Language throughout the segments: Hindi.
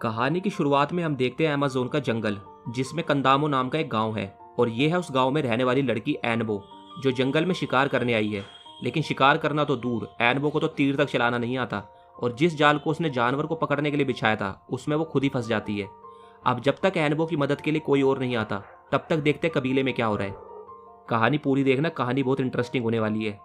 कहानी की शुरुआत में हम देखते हैं अमेज़न का जंगल, जिसमें कंदामो नाम का एक गांव है। और ये है उस गांव में रहने वाली लड़की एनबो, जो जंगल में शिकार करने आई है। लेकिन शिकार करना तो दूर, एनबो को तो तीर तक चलाना नहीं आता। और जिस जाल को उसने जानवर को पकड़ने के लिए बिछाया था, उसमें वो खुद ही फंस जाती है। अब जब तक एनबो की मदद के लिए कोई और नहीं आता, तब तक देखते हैं कबीले में क्या हो रहा है। कहानी पूरी देखना, कहानी बहुत इंटरेस्टिंग होने वाली है।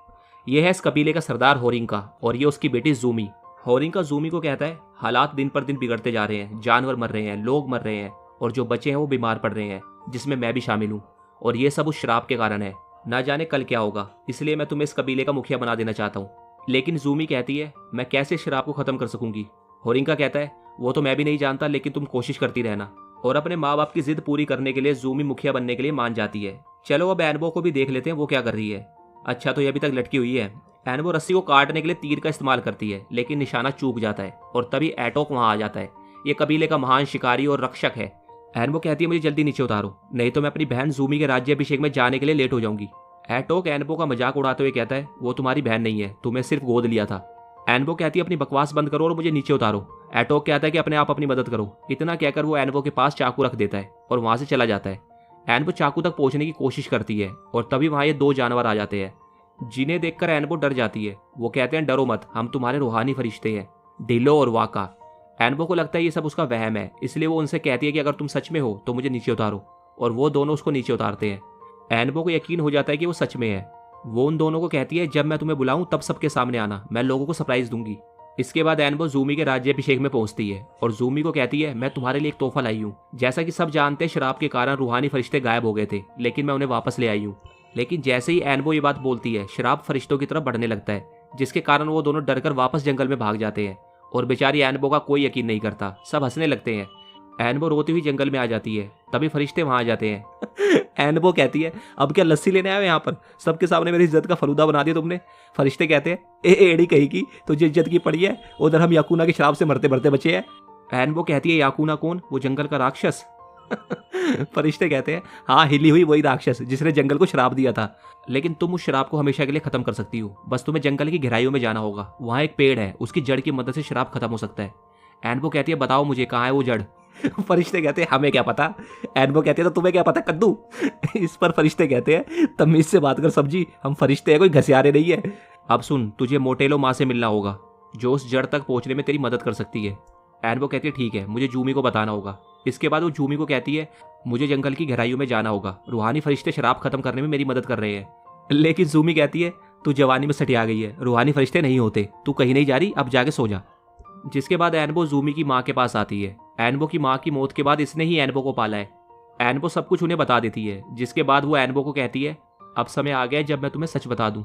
यह है इस कबीले का सरदार होरिंका, और ये उसकी बेटी जूमी। होरिंका जूमी को कहता है, हालात दिन पर दिन बिगड़ते जा रहे हैं, जानवर मर रहे हैं, लोग मर रहे हैं, और जो बचे हैं वो बीमार पड़ रहे हैं, जिसमें मैं भी शामिल हूँ। और ये सब उस शराब के कारण है। ना जाने कल क्या होगा, इसलिए मैं तुम्हें इस कबीले का मुखिया बना देना चाहता हूँ। लेकिन जूमी कहती है, मैं कैसे इस शराब को खत्म कर सकूंगी। होरिंका कहता है, वो तो मैं भी नहीं जानता, लेकिन तुम कोशिश करती रहना। और अपने माँ बाप की जिद पूरी करने के लिए जूमी मुखिया बनने के लिए मान जाती है। चलो अब एनबो को भी देख लेते हैं वो क्या कर रही है। अच्छा, तो ये अभी तक लटकी हुई है। एनबो रस्सी को काटने के लिए तीर का इस्तेमाल करती है, लेकिन निशाना चूक जाता है और तभी एटोक वहां आ जाता है। ये कबीले का महान शिकारी और रक्षक है। एनबो कहती है, मुझे जल्दी नीचे उतारो, नहीं तो मैं अपनी बहन जूमी के राज्याभिषेक में जाने के लिए लेट हो जाऊंगी। एटोक एनबो का मजाक उड़ाते हुए कहता है, वो तुम्हारी बहन नहीं है, तुम्हें सिर्फ गोद लिया था। एनबो कहती है, अपनी बकवास बंद करो और मुझे नीचे उतारो। एटोक कहता है कि अपने आप अपनी मदद करो। इतना कहकर वो एनबो के पास चाकू रख देता है और वहां से चला जाता है। एनबो चाकू तक पहुंचने की कोशिश करती है और तभी वहां ये दो जानवर आ जाते हैं, जिन्हें देखकर एनबो डर जाती है। वो कहते हैं, डरो मत, हम तुम्हारे रूहानी फरिश्ते हैं, डिलो और वाका। एनबो को लगता है ये सब उसका वहम है, इसलिए वो उनसे कहती है कि अगर तुम सच में हो तो मुझे नीचे उतारो। और वो दोनों उसको नीचे उतारते हैं। एनबो को यकीन हो जाता है कि वो सच में है। वो उन दोनों को कहती है, जब मैं तुम्हें बुलाऊं तब सबके सामने आना, मैं लोगों को सरप्राइज दूंगी। इसके बाद एनबो जूमी के राज्याभिषेक में पहुंचती है और जूमी को कहती है, मैं तुम्हारे लिए एक तोहफा लाई हूँ। जैसा कि सब जानते हैं, शराब के कारण रूहानी फरिश्ते गायब हो गए थे, लेकिन मैं उन्हें वापस ले आई हूँ। लेकिन जैसे ही एनबो ये बात बोलती है, शराब फरिश्तों की तरफ बढ़ने लगता है, जिसके कारण वो दोनों डरकर वापस जंगल में भाग जाते हैं। और बेचारी एनबो का कोई यकीन नहीं करता, सब हंसने लगते हैं। एनबो रोती हुई जंगल में आ जाती है, तभी फरिश्ते वहां आ जाते हैं। एनबो कहती है, अब क्या लस्सी लेने आए हो यहाँ पर, सबके सामने मेरी इज्जत का फलूदा बना दिया तुमने। फरिश्ते कहते हैं, एड़ी कही की तुझे इज्जत की पड़ी है, उधर हम याकूना की शराब से मरते मरते बचे हैं। एनबो कहती है, याकूना कौन, वो जंगल का राक्षस। फरिश्ते कहते हैं, हाँ, हिली हुई वही राक्षस जिसने जंगल को शराब दिया था। लेकिन तुम उस शराब को हमेशा के लिए खत्म कर सकती हो, बस तुम्हें जंगल की गहराइयों में जाना होगा। वहां एक पेड़ है, उसकी जड़ की मदद से शराब खत्म हो सकता है। एनबो कहती है, बताओ मुझे, कहाँ है वो जड़। फरिश्ते कहते हैं, हमें क्या पता। एनबो कहती है, तो तुम्हें क्या पता कद्दू। इस पर फरिश्ते कहते हैं, तमीज से बात कर सब्जी, हम फरिश्ते हैं, कोई घसियारे नहीं है। अब सुन, तुझे मोटेलो माँ से मिलना होगा, जो उस जड़ तक पहुंचने में तेरी मदद कर सकती है। एनबो कहती है, ठीक है, मुझे जूमी को बताना होगा। इसके बाद वो जूमी को कहती है, मुझे जंगल की गहराइयों में जाना होगा, रूहानी फरिश्ते शराब खत्म करने में मेरी मदद कर रहे हैं। लेकिन जूमी कहती है, तू जवानी में सटिया गई है, रूहानी फरिश्ते नहीं होते, तू कहीं नहीं जा रही, अब जाके सो जा। जिसके बाद एनबो जूमी की माँ के पास आती है। एनबो की माँ की मौत के बाद इसने ही एनबो को पाला है। एनबो सब कुछ उन्हें बता देती है, जिसके बाद वो एनबो को कहती है, अब समय आ गया जब मैं तुम्हें सच बता दूं।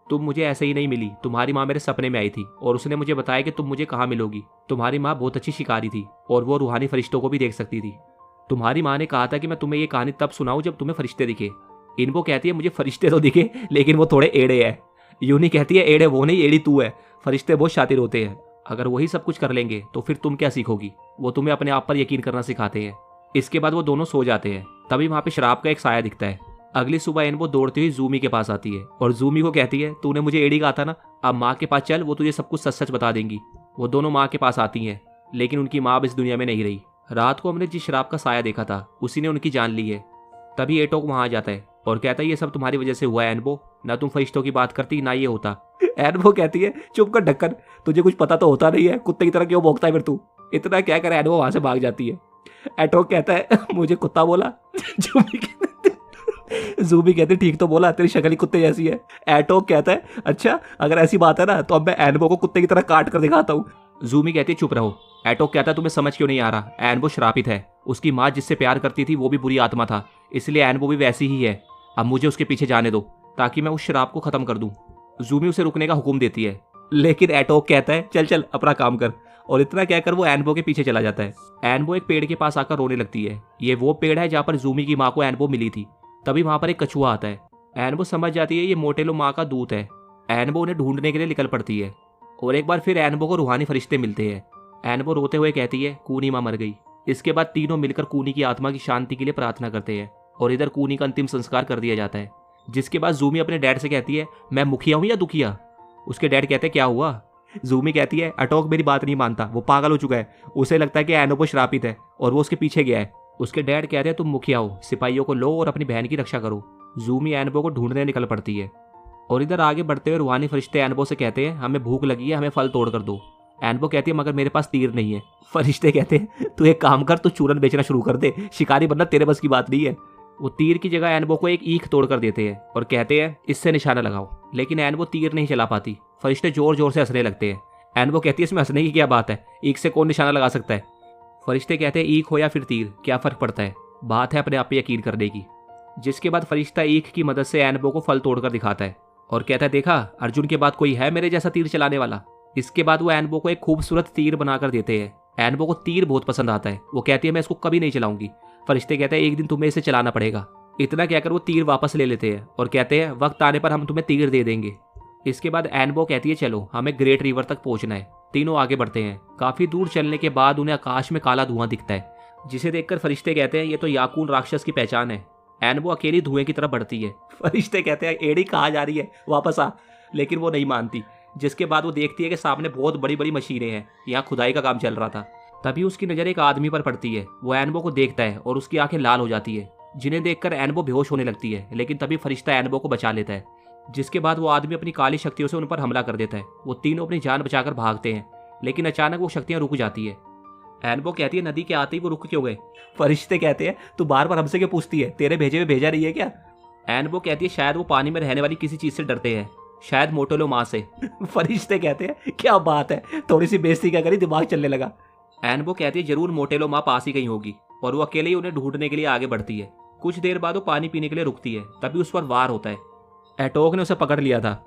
तुम मुझे ऐसे ही नहीं मिली, तुम्हारी माँ मेरे सपने में आई थी और उसने मुझे बताया कि तुम मुझे कहाँ मिलोगी। तुम्हारी माँ बहुत अच्छी शिकारी थी और वो रूहानी फरिश्तों को भी देख सकती थी। तुम्हारी माँ ने कहा था कि मैं तुम्हें ये कहानी तब सुनाऊं जब तुम्हें फरिश्ते दिखे। इनको कहती है, मुझे फरिश्ते तो दिखे, लेकिन वो थोड़े एड़े हैं। यूनी कहती है, एड़े वो नहीं, एड़ी तू है। फरिश्ते बहुत शातिर होते हैं, अगर वही सब कुछ कर लेंगे तो फिर तुम क्या सीखोगी। वो तुम्हें अपने आप पर यकीन करना सिखाते हैं। इसके बाद वो दोनों सो जाते हैं। तभी वहां पे शराब का एक साया दिखता है। अगली सुबह एनबो दौड़ती हुई जूमी के पास आती है और जूमी को कहती है, तूने मुझे एड़ी कहा था ना, अब माँ के पास चल, वो तुझे सब कुछ सच सच बता देंगी। वो दोनों माँ के पास आती हैं, लेकिन उनकी माँ अब इस दुनिया में नहीं रही। रात को हमने जिस शराब का साया देखा था, उसी ने उनकी जान ली है। तभी एटोक वहां आ जाता है और कहता है, ये सब तुम्हारी वजह से हुआ है एनबो, ना तुम फरिश्तों की बात करती ना ये होता। एनबो कहती है, चुप कर ढक्कन, तुझे कुछ पता तो होता नहीं है, कुत्ते की तरह क्यों भौंकता है फिर तू। इतना क्या कर, एनबो वहां से भाग जाती है। एटोक कहता है, मुझे कुत्ता बोला। जूमी कहती, ठीक तो बोला, तेरी शक्ल ही कुत्ते जैसी है। एटोक कहता है, अच्छा अगर ऐसी बात है ना, तो अब मैं एनबो को कुत्ते की तरह काट कर दिखाता हूँ। जूमी कहती है, चुप रहो। एटोक कहता है, तुम्हें समझ क्यों नहीं आ रहा, एनबो श्रापित है। उसकी माँ जिससे प्यार करती थी वो भी बुरी आत्मा था, इसलिए एनबो भी वैसी ही है। अब मुझे उसके पीछे जाने दो ताकि मैं उस शराब को खत्म कर दूं। जूमी उसे रुकने का हुक्म देती है, लेकिन एटोक कहता है, चल चल अपना काम कर। और इतना कहकर वो एनबो के पीछे चला जाता है। एनबो एक पेड़ के पास आकर रोने लगती है। ये वो पेड़ है जहाँ पर जूमी की माँ को एनबो मिली थी। तभी वहां पर एक कछुआ आता है। एनबो समझ जाती है ये मोटेलो माँ का दूत है। एनबो उन्हें ढूंढने के लिए निकल पड़ती है और एक बार फिर एनबो को रूहानी फरिश्ते मिलते हैं। एनबो रोते हुए कहती है, कूनी माँ मर गई। इसके बाद तीनों मिलकर कूनी की आत्मा की शांति के लिए प्रार्थना करते हैं और इधर कूनी का अंतिम संस्कार कर दिया जाता है। जिसके बाद जूमी अपने डैड से कहती है, मैं मुखिया हूं या दुखिया। उसके डैड कहते हैं, क्या हुआ। जूमी कहती है अटोक मेरी बात नहीं मानता, वो पागल हो चुका है, उसे लगता है कि एनोबो श्रापित है और वो उसके पीछे गया है। उसके डैड कहते हैं तुम मुखिया हो, सिपाहियों को लो और अपनी बहन की रक्षा करो। जूमी एनोबो को ढूंढने निकल पड़ती है। और इधर आगे बढ़ते हुए रूहानी फरिश्ते एनोबो से कहते हैं हमें भूख लगी है, हमें फल तोड़ कर दो। एनोबो कहती है मगर मेरे पास तीर नहीं है। फरिश्ते कहते हैं तू एक काम कर, तू चूरन बेचना शुरू कर दे, शिकारी बनना तेरे बस की बात नहीं है। वो तीर की जगह एनोबो को एक ईख तोड़ कर देते हैं और कहते हैं इससे निशाना लगाओ, लेकिन एनोबो तीर नहीं चला पाती। फरिश्ते जोर जोर से हंसने लगते हैं। एनोबो कहती है इसमें हंसने की क्या बात है, ईख से कौन निशाना लगा सकता है। फरिश्ते कहते हैं ईख हो या फिर तीर, क्या फर्क पड़ता है, बात है अपने आप पे यकीन करने की। जिसके बाद फरिश्ता ईख की मदद से एनोबो को फल तोड़कर दिखाता है और कहता है देखा अर्जुन के बाद कोई है मेरे जैसा तीर चलाने वाला। इसके बाद वो एनोबो को एक खूबसूरत तीर बनाकर देते हैं। एनोबो को तीर बहुत पसंद आता है, वो कहती है मैं इसको कभी नहीं चलाऊंगी। फरिश्ते कहते हैं एक दिन तुम्हें इसे चलाना पड़ेगा। इतना कहकर वो तीर वापस ले लेते हैं और कहते हैं वक्त आने पर हम तुम्हें तीर दे देंगे। इसके बाद एनोबो कहती है चलो हमें ग्रेट रिवर तक पहुंचना है। तीनों आगे बढ़ते हैं। काफी दूर चलने के बाद उन्हें आकाश में काला धुआं दिखता है, जिसे देखकर फरिश्ते कहते हैं ये तो याकून राक्षस की पहचान है। एनोबो अकेली धुएं की तरफ बढ़ती है। फरिश्ते कहते हैं एड़ी कहाँ जा रही है, वापस आ, लेकिन वो नहीं मानती। जिसके बाद वो देखती है कि सामने बहुत बड़ी बड़ी मशीनें हैं, यहाँ खुदाई का काम चल रहा था। तभी उसकी नजर एक आदमी पर पड़ती है। वो एनोबो को देखता है और उसकी आंखें लाल हो जाती है, जिन्हें देखकर एनोबो बेहोश होने लगती है। लेकिन तभी फरिश्ता एनोबो को बचा लेता है। जिसके बाद वो आदमी अपनी काली शक्तियों से उन पर हमला कर देता है। वो तीनों अपनी जान बचाकर भागते हैं, लेकिन अचानक वो शक्तियां रुक जाती है। एनोबो कहती है नदी के आते ही वो रुक क्यों गए। फरिश्ते कहते हैं तू बार बार हमसे क्यों पूछती है, तेरे भेजे में भेजा नहीं है क्या। एनोबो कहती है शायद वो पानी में रहने वाली किसी चीज से डरते हैं, शायद मोटेलो माँ से। फरिश्ते कहते हैं क्या बात है, थोड़ी सी बेइज्जती क्या करी, दिमाग चलने लगा। एनोबो कहती है जरूर मोटेलो माँ पास ही कहीं होगी, और वो अकेले ही उन्हें ढूंढने के लिए आगे बढ़ती है। कुछ देर बाद वो पानी पीने के लिए रुकती है। तभी उस पर वार होता है। एटोक ने उसे पकड़ लिया था।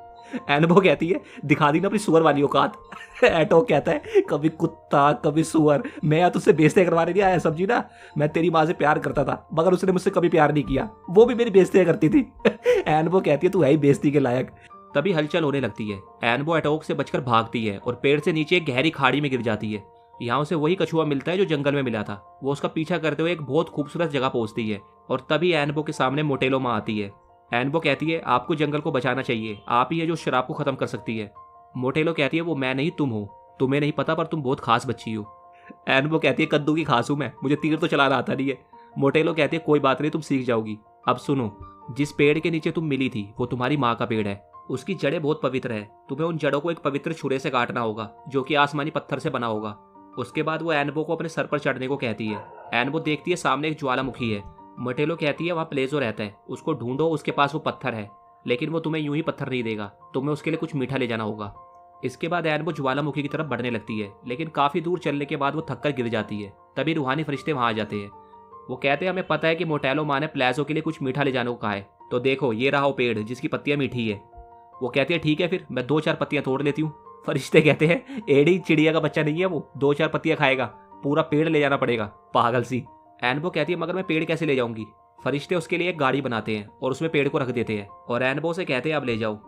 एनोबो कहती है दिखा दी ना अपनी सुअर वाली औकात। एटोक कहता है कभी कुत्ता कभी सुअर, मैं या तुझसे बेइज्जती करवाने नहीं आया, समझी ना। मैं तेरी माँ से प्यार करता था, मगर उसने मुझसे कभी प्यार नहीं किया, वो भी मेरी बेइज्जती करती थी। एनोबो कहती है तू है ही बेइज्जती के लायक। तभी हलचल होने लगती है। एनोबो एटोक से बचकर भागती है और पेड़ से नीचे एक गहरी खाड़ी में गिर जाती है। यहाँ उसे वही कछुआ मिलता है जो जंगल में मिला था। वो उसका पीछा करते हुए एक बहुत खूबसूरत जगह पहुंचती है और तभी एनोबो के सामने मोटेलो माँ आती है। एनोबो कहती है आपको जंगल को बचाना चाहिए, आप ही है जो शराब को खत्म कर सकती है। मोटेलो कहती है वो मैं नहीं तुम हो, तुम्हें नहीं पता पर तुम बहुत खास बच्ची हो। एनोबो कहती है कद्दू की खास हूं मैं, मुझे तीर तो चलाना आता नहीं है। मोटेलो कहती है कोई बात नहीं, तुम सीख जाओगी। अब सुनो, जिस पेड़ के नीचे तुम मिली थी वो तुम्हारी माँ का पेड़ है, उसकी जड़ें बहुत पवित्र है। तुम्हें उन जड़ों को एक पवित्र छुरे से काटना होगा जो कि आसमानी पत्थर से बना होगा। उसके बाद वो एनोबो को अपने सर पर चढ़ने को कहती है। एनोबो देखती है सामने एक ज्वालामुखी है। मोटेलो कहती है वहाँ प्लेजो रहता है, उसको ढूंढो, उसके पास वो पत्थर है, लेकिन वो तुम्हें यूं ही पत्थर नहीं देगा, तुम्हें उसके लिए कुछ मीठा ले जाना होगा। इसके बाद एनोबो ज्वालामुखी की तरफ बढ़ने लगती है, लेकिन काफी दूर चलने के बाद वो थककर गिर जाती है। तभी रूहानी फरिश्ते वहां आ जाते हैं। वो कहते हैं हमें पता है कि मोटेलो माँ ने प्लेजो के लिए कुछ मीठा ले जाने को कहा है, तो देखो ये रहा वो पेड़ जिसकी पत्तियां मीठी है। वो कहती है ठीक है फिर मैं 2-4 पत्तियां तोड़ लेती हूँ। फरिश्ते कहते हैं एड़ी चिड़िया का बच्चा नहीं है, वो 2-4 पत्तियां खाएगा, पूरा पेड़ ले जाना पड़ेगा, पागल सी। एनोबो कहती है मगर मैं पेड़ कैसे ले जाऊंगी। फरिश्ते उसके लिए एक गाड़ी बनाते हैं और उसमें पेड़ को रख देते हैं और एनोबो से कहते हैं अब ले जाओ।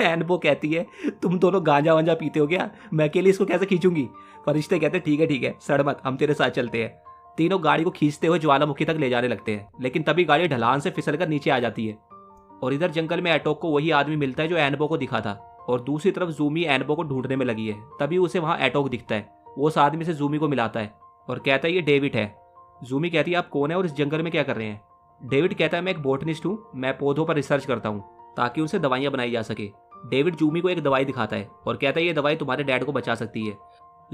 एनोबो कहती है तुम दोनों गांजा वांजा पीते हो क्या, मैं अकेले इसको कैसे खींचूंगी। फरिश्ते कहते हैं ठीक है सड़ मत, हम तेरे साथ चलते हैं। तीनों गाड़ी को खींचते हुए ज्वालामुखी तक ले जाने लगते हैं, लेकिन तभी गाड़ी ढलान से फिसलकर नीचे आ जाती है। और इधर जंगल में एटोक को वही आदमी मिलता है जो एनोबो को दिखा था, और दूसरी तरफ जूमी एनोबो को ढूंढने में लगी है। तभी उसे वहां एटोक दिखता है। वो उस आदमी से जूमी को मिलाता है और कहता है ये डेविड है। जूमी कहती है आप कौन है और इस जंगल में क्या कर रहे हैं। डेविड कहता है मैं एक बोटनिस्ट हूँ, मैं पौधों पर रिसर्च करता हूँ ताकि उनसे दवाइयाँ बनाई जा सके। डेविड जूमी को एक दवाई दिखाता है और कहता है ये दवाई तुम्हारे डैड को बचा सकती है।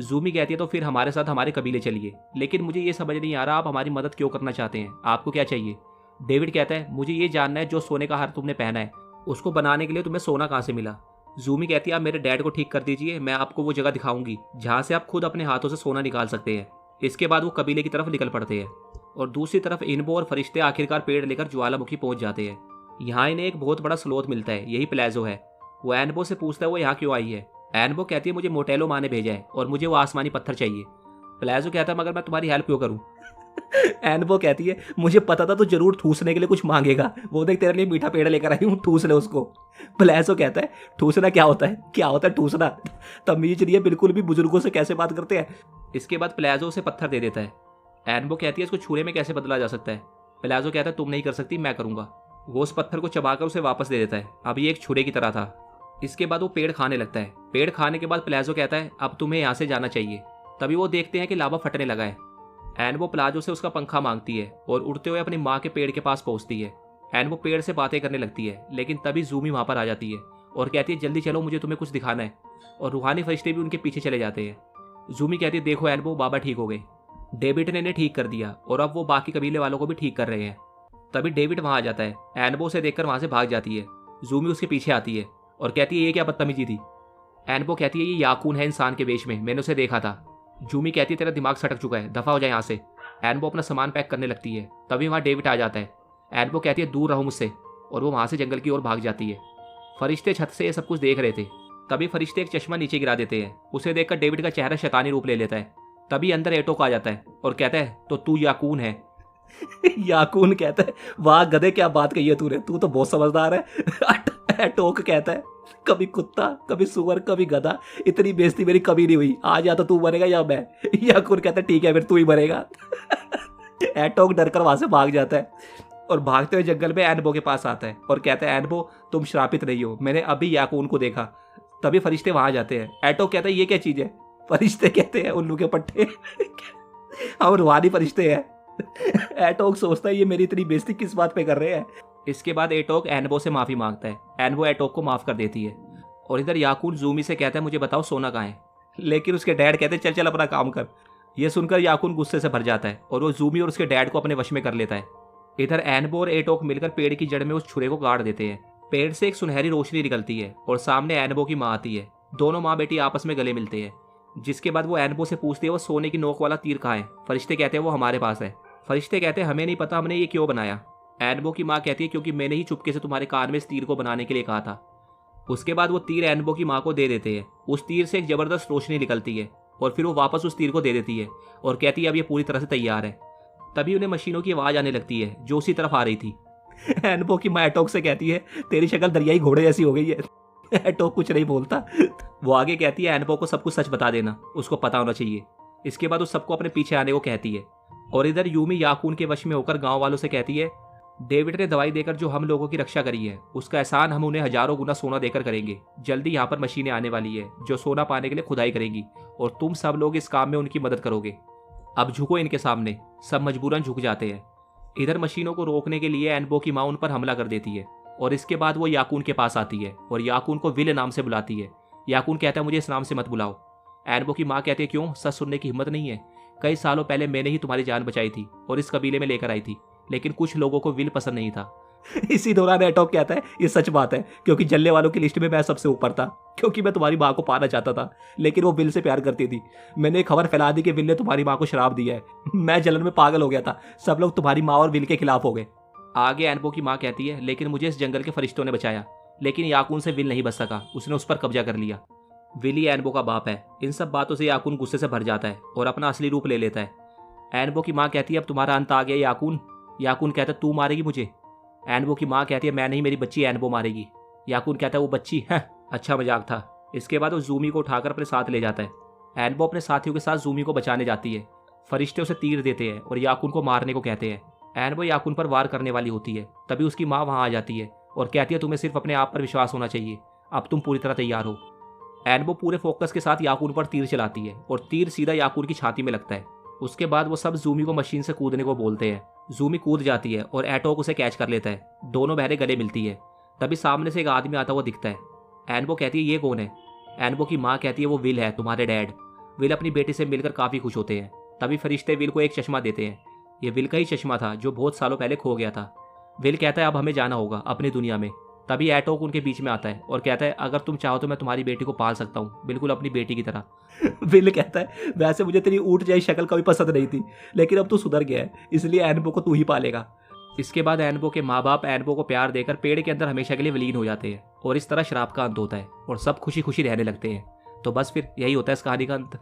जूमी कहती है तो फिर हमारे साथ हमारे कबीले चलिए, लेकिन मुझे ये समझ नहीं आ रहा आप हमारी मदद क्यों करना चाहते हैं, आपको क्या चाहिए। डेविड कहता है मुझे ये जानना है जो सोने का हार तुमने पहना है उसको बनाने के लिए तुम्हें सोना कहाँ से मिला। जूमी कहती है आप मेरे डैड को ठीक कर दीजिए, मैं आपको वो जगह दिखाऊंगी जहाँ से आप खुद अपने हाथों से सोना निकाल सकते हैं। इसके बाद वो कबीले की तरफ निकल पड़ते हैं और दूसरी तरफ इनबो और फरिश्ते आखिरकार पेड़ लेकर ज्वालामुखी पहुंच जाते हैं। यहाँ इन्हें एक बहुत बड़ा स्लोथ मिलता है, यही प्लेजो है। वो एनबो से पूछता है वो यहाँ क्यों आई है। एनबो कहती है मुझे मोटेलो माँ ने भेजा है और मुझे वो आसमानी पत्थर चाहिए। प्लेजो कहता है मगर मैं तुम्हारी हेल्प क्यों करूँ। एनबो कहती है मुझे पता था तो जरूर ठूसने के लिए कुछ मांगेगा, वो देख तेरे लिए मीठा पेड़ लेकर आई हूँ, ठूस ले उसको। प्लेजो कहता है ठूसना क्या होता है, क्या होता है ठूसना, तमीज नहीं है बिल्कुल भी, बुजुर्गों से कैसे बात करते हैं। इसके बाद प्लेजो उसे पत्थर दे देता है। एनबो कहती है इसको छुरे में कैसे बदला जा सकता है। प्लेजो कहता है तुम नहीं कर सकती, मैं करूंगा। वो उस पत्थर को चबाकर उसे वापस दे देता है। अब ये एक छुरे की तरह था। इसके बाद वो पेड़ खाने लगता है। पेड़ खाने के बाद प्लाजो कहता है अब तुम्हें यहाँ से जाना चाहिए। तभी वो देखते हैं कि लावा फटने लगा है। एनबो प्लाजो से उसका पंखा मांगती है और उड़ते हुए अपनी माँ के पेड़ के पास पहुंचती है। एनबो पेड़ से बातें करने लगती है, लेकिन तभी जूमी वहां पर आ जाती है और कहती है जल्दी चलो, मुझे तुम्हें कुछ दिखाना है। और रूहानी फरिश्ते भी उनके पीछे चले जाते हैं। जूमी कहती है देखो एनबो, बाबा ठीक हो गए। डेविड ने इन्हें ठीक कर दिया और अब वो बाकी कबीले वालों को भी ठीक कर रहे हैं। तभी डेविड वहां आ जाता है। एनबो उसे देखकर वहां से भाग जाती है। जूमी उसके पीछे आती है और कहती है ये क्या बदतमीजी थी। एनबो कहती है ये याकून है इंसान के वेश में, मैंने उसे देखा था। जूमी कहती है तेरा दिमाग सटक चुका है, दफा हो जाए यहाँ से। एनबो अपना सामान पैक करने लगती है। तभी वहाँ डेविड आ जाता है। एनबो कहती है दूर रहो मुझसे, और वो वहाँ से जंगल की ओर भाग जाती है। फरिश्ते छत से ये सब कुछ देख रहे थे। तभी फरिश्ते एक चश्मा नीचे गिरा देते हैं। उसे देखकर डेविड का चेहरा शैतानी रूप ले लेता है। तभी अंदर एटोक आ जाता है और कहता है तो तू याकून है। याकून कहता है वाह गधे, क्या बात कही है तूने, तू तो बहुत समझदार है। एटोक कहता है कभी कुत्ता, कभी सुअर, कभी गधा, इतनी बेइज्जती मेरी कभी नहीं हुई, आज या तो तू मरेगा या मैं। याकून कहता है ठीक है फिर तू ही मरेगा। एटोक डरकर वहां से भाग जाता है और भागते हुए जंगल में एनबो के पास आता है और कहता है एनबो तुम श्रापित नहीं हो, मैंने अभी याकून को देखा। तभी फरिश्ते वहां जाते हैं। एटोक कहता है ये क्या चीज है। फरिश्ते कहते हैं उल्लू के पट्टे। हम रूहानी फरिश्ते हैं। एटोक सोचता है ये मेरी इतनी बेइज्जती किस बात पे कर रहे हैं। इसके बाद एटोक एनबो से माफी मांगता है। एनबो एटोक को माफ कर देती है। और इधर याकून जूमी से कहता है मुझे बताओ सोना कहाँ है। लेकिन उसके डैड कहते हैं चल चल अपना काम कर। यह सुनकर याकून गुस्से से भर जाता है और वो जूमी और उसके डैड को अपने वश में कर लेता है। इधर एनबो और एटोक मिलकर पेड़ की जड़ में उस छुरे को गाड़ देते हैं। पेड़ से एक सुनहरी रोशनी निकलती है और सामने एनबो की माँ आती है। दोनों माँ बेटी आपस में गले मिलते हैं। जिसके बाद वो एनबो से पूछती है वो सोने की नोक वाला तीर कहाँ है। फरिश्ते कहते हैं वो हमारे पास है। फरिश्ते कहते हैं हमें नहीं पता हमने ये क्यों बनाया। एनबो की माँ कहती है क्योंकि मैंने ही चुपके से तुम्हारे कान में इस तीर को बनाने के लिए कहा था। उसके बाद वो तीर एनबो की माँ को दे देते हैं। उस तीर से एक जबरदस्त रोशनी निकलती है और फिर वो वापस उस तीर को दे देती है और कहती है अब ये पूरी तरह से तैयार है। तभी उन्हें मशीनों की आवाज आने लगती है जो उसी तरफ आ रही थी। एनबो की माँ एटोक से कहती है तेरी शक्ल दरियाई घोड़े जैसी हो गई है। एटोक कुछ नहीं बोलता। वो आगे कहती है एनबो को सब कुछ सच बता देना, उसको पता होना चाहिए। इसके बाद वो सबको अपने पीछे आने को कहती है। और इधर यूमी याकून के वश में होकर गांव वालों से कहती है डेविड ने दवाई देकर जो हम लोगों की रक्षा करी है उसका एहसान हम उन्हें हजारों गुना सोना देकर करेंगे। जल्दी यहाँ पर मशीनें आने वाली है जो सोना पाने के लिए खुदाई करेंगी और तुम सब लोग इस काम में उनकी मदद करोगे। अब झुको इनके सामने। सब मजबूरन झुक जाते हैं। इधर मशीनों को रोकने के लिए एनबो की माँ उन पर हमला कर देती है और इसके बाद वो याकून के पास आती है और याकून को विल नाम से बुलाती है। याकून कहता है मुझे इस नाम से मत बुलाओ। एनबो की माँ कहती है क्यों, सच सुनने की हिम्मत नहीं है। कई सालों पहले मैंने ही तुम्हारी जान बचाई थी और इस कबीले में लेकर आई थी, लेकिन कुछ लोगों को विल पसंद नहीं था। इसी दौरान एटोक कहता है ये सच बात है क्योंकि जलने वालों की लिस्ट में मैं सबसे ऊपर था, क्योंकि मैं तुम्हारी माँ को पाना चाहता था लेकिन वो विल से प्यार करती थी। मैंने खबर फैला दी कि विल ने तुम्हारी माँ को शराब दिया है। मैं जलन में पागल हो गया था। सब लोग तुम्हारी माँ और विल के खिलाफ हो गए। आगे एनबो की माँ कहती है लेकिन मुझे इस जंगल के फरिश्तों ने बचाया, लेकिन याकून से विल नहीं बच सका, उसने उस पर कब्जा कर लिया। विली एनबो का बाप है। इन सब बातों से याकून गुस्से से भर जाता है और अपना असली रूप ले लेता है। एनबो की माँ कहती है अब तुम्हारा अंत आ गया याकून। याकून कहता है तू मारेगी मुझे। एनबो की माँ कहती है मैं नहीं, मेरी बच्ची एनबो मारेगी। याकून कहता है वो बच्ची है, अच्छा मजाक था। इसके बाद वो जूमी को उठाकर अपने साथ ले जाता है। एनबो अपने साथियों के साथ जूमी को बचाने जाती है। फरिश्ते उसे तीर देते हैं और याकून को मारने को कहते हैं। एनबो याकून पर वार करने वाली होती है। तभी उसकी माँ वहाँ आ जाती है और कहती है तुम्हें सिर्फ अपने आप पर विश्वास होना चाहिए, अब तुम पूरी तरह तैयार हो। एनबो पूरे फोकस के साथ याकून पर तीर चलाती है और तीर सीधा याकून की छाती में लगता है। उसके बाद वो सब जूमी को मशीन से कूदने को बोलते हैं। जूमी कूद जाती है और एटोक उसे कैच कर लेता है। दोनों बहरें गले मिलती है। तभी सामने से एक आदमी आता हुआ दिखता है। एनबो कहती है ये कौन है। एनबो की माँ कहती है वो विल है, तुम्हारे डैड। विल अपनी बेटी से मिलकर काफी खुश होते हैं। तभी फरिश्ते विल को एक चश्मा देते हैं। ये विल का ही चश्मा था जो बहुत सालों पहले खो गया था। विल कहता है अब हमें जाना होगा अपनी दुनिया में। तभी एटोक उनके बीच में आता है और कहता है अगर तुम चाहो तो मैं तुम्हारी बेटी को पाल सकता हूँ, बिल्कुल अपनी बेटी की तरह। विल कहता है वैसे मुझे तेरी ऊँट जैसी शक्ल कभी पसंद नहीं थी, लेकिन अब तू सुधर गया है, इसलिए एनबो को तू ही पालेगा। इसके बाद एनबो के माँ बाप एनबो को प्यार देकर पेड़ के अंदर हमेशा के लिए विलीन हो जाते हैं और इस तरह श्राप का अंत होता है और सब खुशी खुशी रहने लगते हैं। तो बस फिर यही होता है इस कहानी का अंत।